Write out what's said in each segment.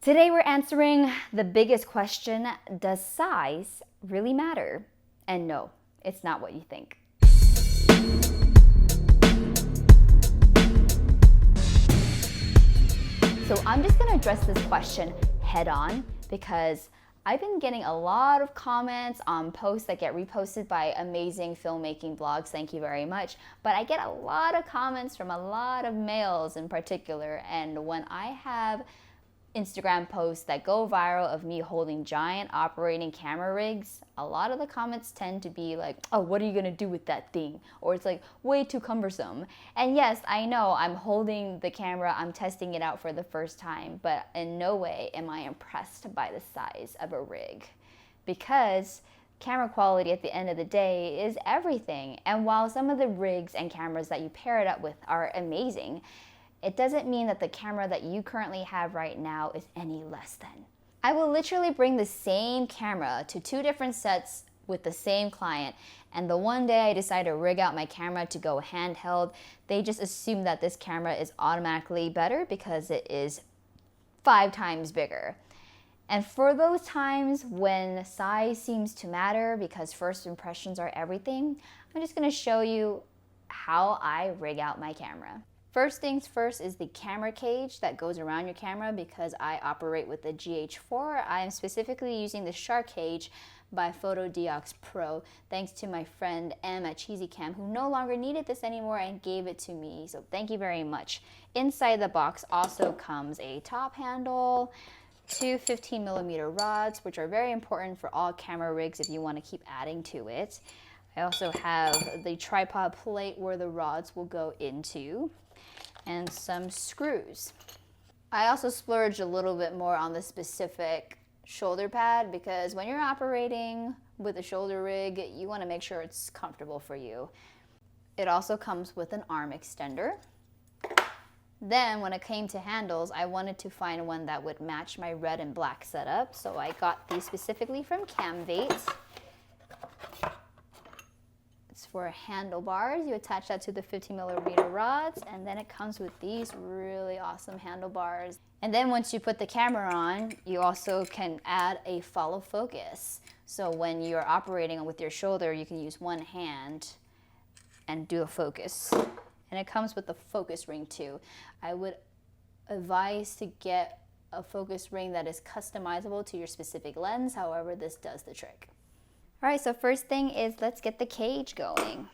Today we're answering the biggest question, does size really matter? And no, it's not what you think. So I'm just gonna address this question head on because I've been getting a lot of comments on posts that get reposted by amazing filmmaking blogs, thank you very much. But I get a lot of comments from a lot of males in particular, and when I have Instagram posts that go viral of me holding giant operating camera rigs, a lot of the comments tend to be like, oh, what are you gonna do with that thing? Or it's like, way too cumbersome. And yes, I know I'm holding the camera, I'm testing it out for the first time, but in no way am I impressed by the size of a rig. Because camera quality at the end of the day is everything. And while some of the rigs and cameras that you pair it up with are amazing, it doesn't mean that the camera that you currently have right now is any less than. I will literally bring the same camera to two different sets with the same client, and the one day I decide to rig out my camera to go handheld, they just assume that this camera is automatically better because it is 5 times bigger. And for those times when size seems to matter because first impressions are everything, I'm just gonna show you how I rig out my camera. First things first is the camera cage that goes around your camera. Because I operate with the GH4, I am specifically using the shark cage by PhotoDiox Pro, thanks to my friend M at Cheesy Cam, who no longer needed this anymore and gave it to me, so thank you very much. Inside the box also comes a top handle, 2 15mm rods, which are very important for all camera rigs if you want to keep adding to it. I also have the tripod plate where the rods will go into, and some screws. I also splurged a little bit more on the specific shoulder pad because when you're operating with a shoulder rig, you want to make sure it's comfortable for you. It also comes with an arm extender. Then when it came to handles, I wanted to find one that would match my red and black setup, so I got these specifically from Camvate. For handlebars, you attach that to the 15mm rods, and then it comes with these really awesome handlebars. And then once you put the camera on, you also can add a follow focus. So when you're operating with your shoulder, you can use one hand and do a focus. And it comes with the focus ring too. I would advise to get a focus ring that is customizable to your specific lens, however, this does the trick. All right, so first thing is let's get the cage going.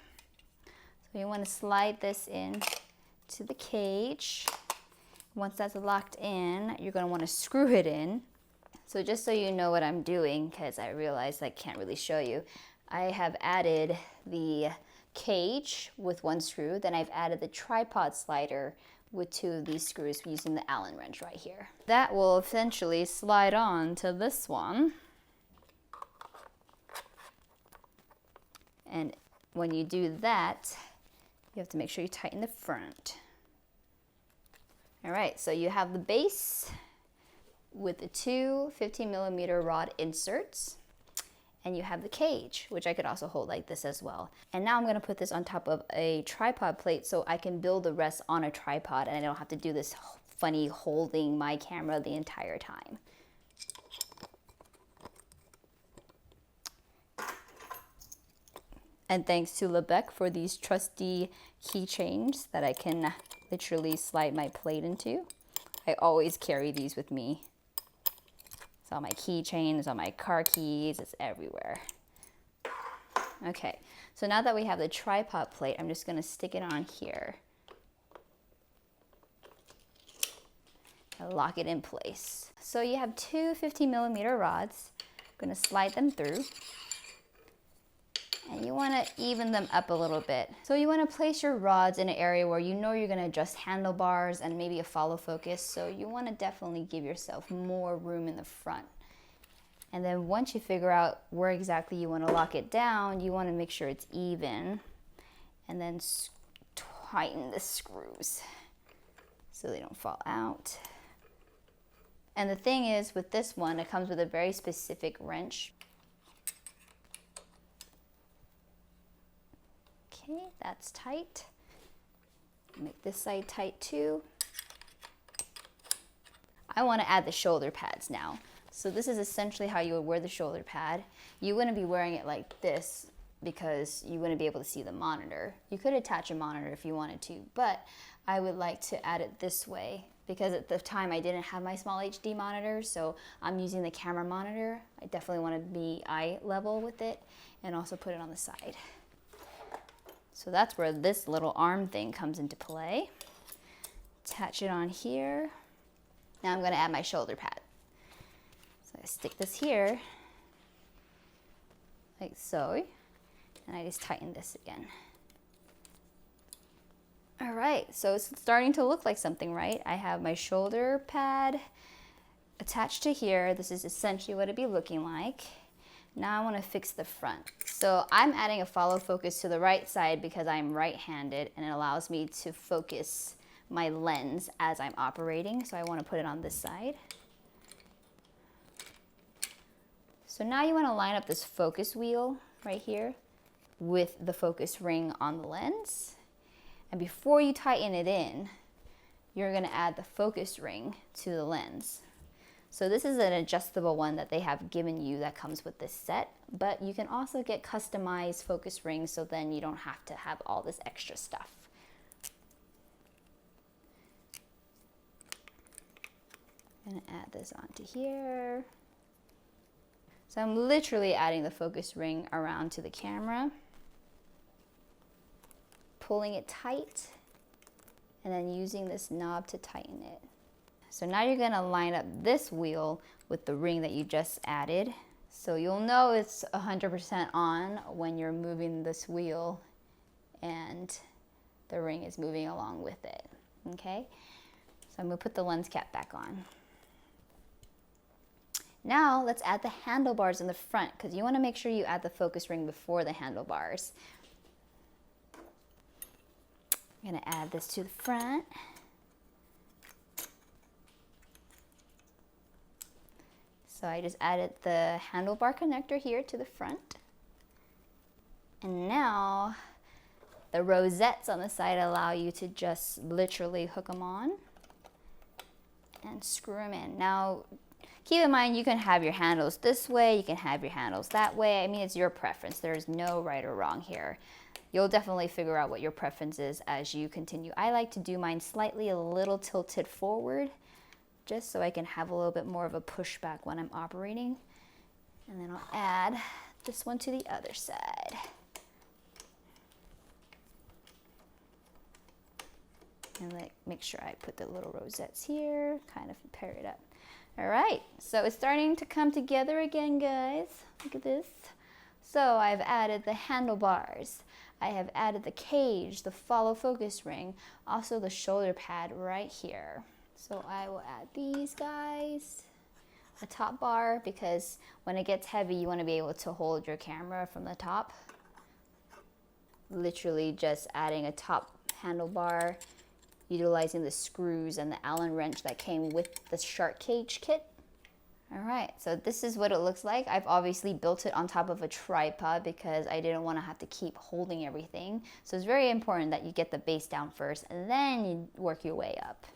So you want to slide this in to the cage. Once that's locked in, you're going to want to screw it in. So just so you know what I'm doing, because I realized I can't really show you, I have added the cage with 1 screw, then I've added the tripod slider with 2 of these screws using the Allen wrench right here. That will eventually slide on to this one. And when you do that, you have to make sure you tighten the front. All right, so you have the base with the 2 15mm rod inserts, and you have the cage, which I could also hold like this as well. And now I'm gonna put this on top of a tripod plate so I can build the rest on a tripod and I don't have to do this funny holding my camera the entire time. And thanks to Lebec for these trusty keychains that I can literally slide my plate into. I always carry these with me. It's on my keychains, on my car keys, it's everywhere. Okay, so now that we have the tripod plate, I'm just gonna stick it on here. And lock it in place. So you have 2 15mm rods. I'm gonna slide them through. And you want to even them up a little bit. So you want to place your rods in an area where you know you're going to adjust handlebars and maybe a follow focus. So you want to definitely give yourself more room in the front. And then once you figure out where exactly you want to lock it down, you want to make sure it's even. And then tighten the screws so they don't fall out. And the thing is, with this one, it comes with a very specific wrench. Okay, that's tight. Make this side tight too. I want to add the shoulder pads now. So this is essentially how you would wear the shoulder pad. You wouldn't be wearing it like this because you wouldn't be able to see the monitor. You could attach a monitor if you wanted to, but I would like to add it this way because at the time I didn't have my small HD monitor, so I'm using the camera monitor. I definitely want to be eye level with it and also put it on the side. So that's where this little arm thing comes into play. Attach it on here. Now I'm going to add my shoulder pad. So I stick this here, like so, and I just tighten this again. All right, so it's starting to look like something, right? I have my shoulder pad attached to here. This is essentially what it'd be looking like. Now I want to fix the front. So I'm adding a follow focus to the right side because I'm right-handed, and it allows me to focus my lens as I'm operating. So I want to put it on this side. So now you want to line up this focus wheel right here with the focus ring on the lens. And before you tighten it in, you're going to add the focus ring to the lens. So this is an adjustable one that they have given you that comes with this set, but you can also get customized focus rings, so then you don't have to have all this extra stuff. I'm going to add this onto here. So I'm literally adding the focus ring around to the camera, pulling it tight, and then using this knob to tighten it. So now you're gonna line up this wheel with the ring that you just added. So you'll know it's 100% on when you're moving this wheel and the ring is moving along with it, okay? So I'm gonna put the lens cap back on. Now let's add the handlebars in the front, because you wanna make sure you add the focus ring before the handlebars. I'm gonna add this to the front. So I just added the handlebar connector here to the front. And now the rosettes on the side allow you to just literally hook them on and screw them in. Now, keep in mind, you can have your handles this way, you can have your handles that way. I mean, it's your preference. There's no right or wrong here. You'll definitely figure out what your preference is as you continue. I like to do mine slightly a little tilted forward, just so I can have a little bit more of a pushback when I'm operating. And then I'll add this one to the other side. And make sure I put the little rosettes here, kind of pair it up. All right, so it's starting to come together again, guys. Look at this. So I've added the handlebars. I have added the cage, the follow focus ring, also the shoulder pad right here. So I will add these guys, a top bar, because when it gets heavy, you want to be able to hold your camera from the top. Literally just adding a top handlebar, utilizing the screws and the Allen wrench that came with the shark cage kit. All right, so this is what it looks like. I've obviously built it on top of a tripod because I didn't want to have to keep holding everything. So it's very important that you get the base down first and then you work your way up.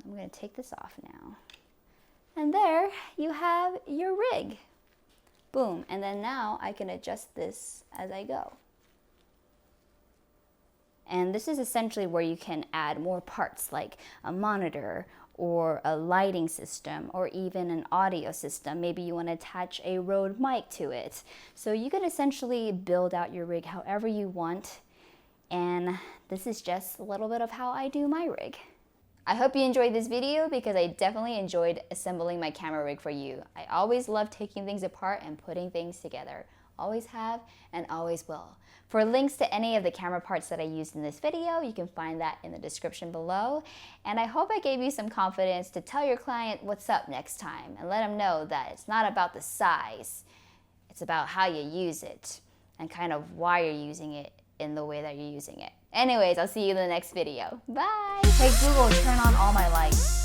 I'm going to take this off now. And there you have your rig. Boom. And then now I can adjust this as I go. And this is essentially where you can add more parts like a monitor or a lighting system or even an audio system. Maybe you want to attach a Rode mic to it. So you can essentially build out your rig however you want. And this is just a little bit of how I do my rig. I hope you enjoyed this video because I definitely enjoyed assembling my camera rig for you. I always love taking things apart and putting things together. Always have and always will. For links to any of the camera parts that I used in this video, you can find that in the description below. And I hope I gave you some confidence to tell your client what's up next time and let them know that it's not about the size. It's about how you use it and kind of why you're using it in the way that you're using it. Anyways, I'll see you in the next video. Bye! Hey Google, turn on all my lights.